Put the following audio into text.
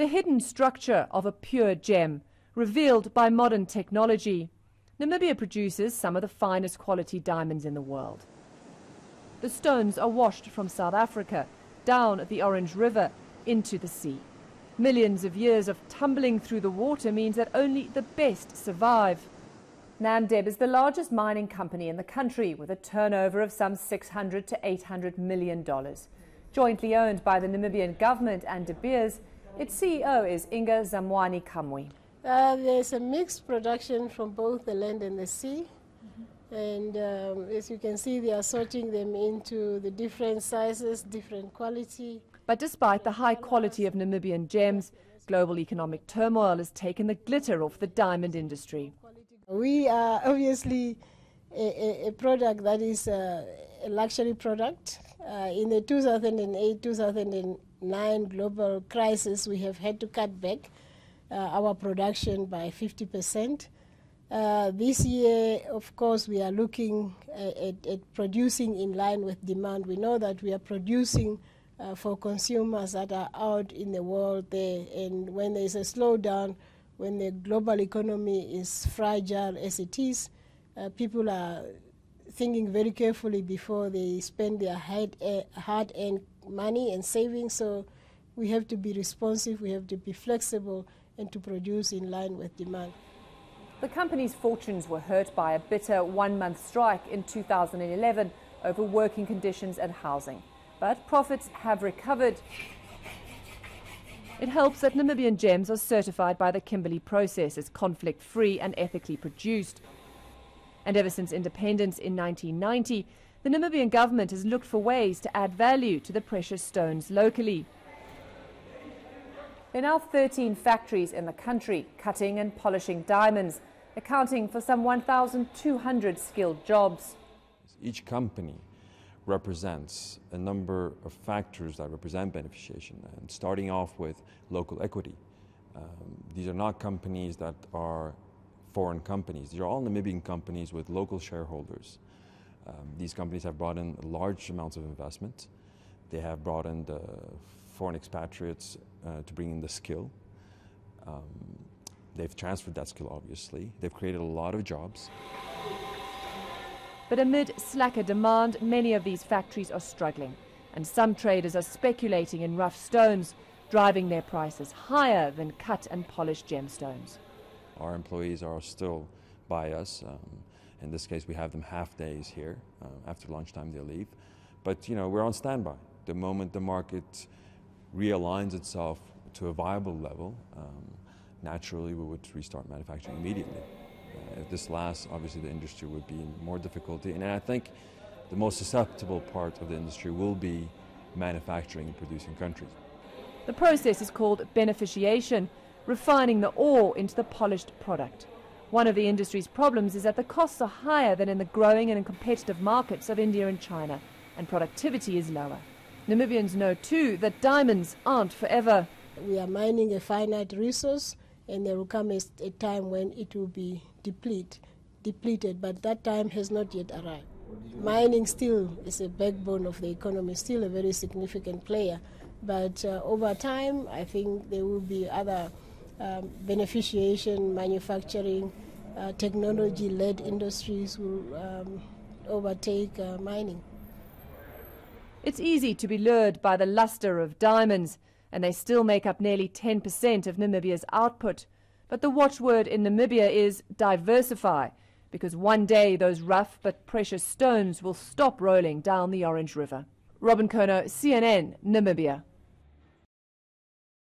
The hidden structure of a pure gem, revealed by modern technology. Namibia produces some of the finest quality diamonds in the world. The stones are washed from South Africa, down the Orange River, into the sea. Millions of years of tumbling through the water means that only the best survive. Namdeb is the largest mining company in the country, with a turnover of some $600 to $800 million. Jointly owned by the Namibian government and De Beers, its CEO is Inga Zamwani Kamwe. There's a mixed production from both the land and the sea. And as you can see, they are sorting them into the different sizes, different quality. But despite the high quality of Namibian gems, global economic turmoil has taken the glitter off the diamond industry. We are obviously a product that is a luxury product. In the 2008-2009 global crisis, we have had to cut back our production by 50%. This year, of course, we are looking at producing in line with demand. We know that we are producing for consumers that are out in the world there. And when there is a slowdown, when the global economy is fragile as it is, people are thinking very carefully before they spend their hard-earned money and savings. So we have to be responsive, we have to be flexible, and to produce in line with demand. The company's fortunes were hurt by a bitter one-month strike in 2011 over working conditions and housing. But profits have recovered. It helps that Namibian gems are certified by the Kimberley process as conflict-free and ethically produced. And ever since independence in 1990, the Namibian government has looked for ways to add value to the precious stones locally. There are now 13 factories in the country cutting and polishing diamonds, accounting for some 1,200 skilled jobs. Each company represents a number of factors that represent beneficiation, and starting off with local equity. These are not companies that are foreign companies. These are all Namibian companies with local shareholders. These companies have brought in large amounts of investment. They have brought in the foreign expatriates to bring in the skill. They've transferred that skill, obviously. They've created a lot of jobs. But amid slacker demand, many of these factories are struggling, and some traders are speculating in rough stones, driving their prices higher than cut and polished gemstones. Our employees are still by us. In this case, we have them half days here. After lunchtime, they'll leave. But, you know, we're on standby. The moment the market realigns itself to a viable level, naturally we would restart manufacturing immediately. If this lasts, obviously the industry would be in more difficulty. And I think the most susceptible part of the industry will be manufacturing in producing countries. The process is called beneficiation, refining the ore into the polished product. One of the industry's problems is that the costs are higher than in the growing and competitive markets of India and China, and productivity is lower. Namibians know too that diamonds aren't forever. We are mining a finite resource, and there will come a time when it will be depleted, but that time has not yet arrived. Mining still is a backbone of the economy, still a very significant player, but over time I think there will be other beneficiation, manufacturing, technology-led industries will overtake mining. It's easy to be lured by the luster of diamonds, and they still make up nearly 10% of Namibia's output. But the watchword in Namibia is diversify, because one day those rough but precious stones will stop rolling down the Orange River. Robin Kono, CNN, Namibia.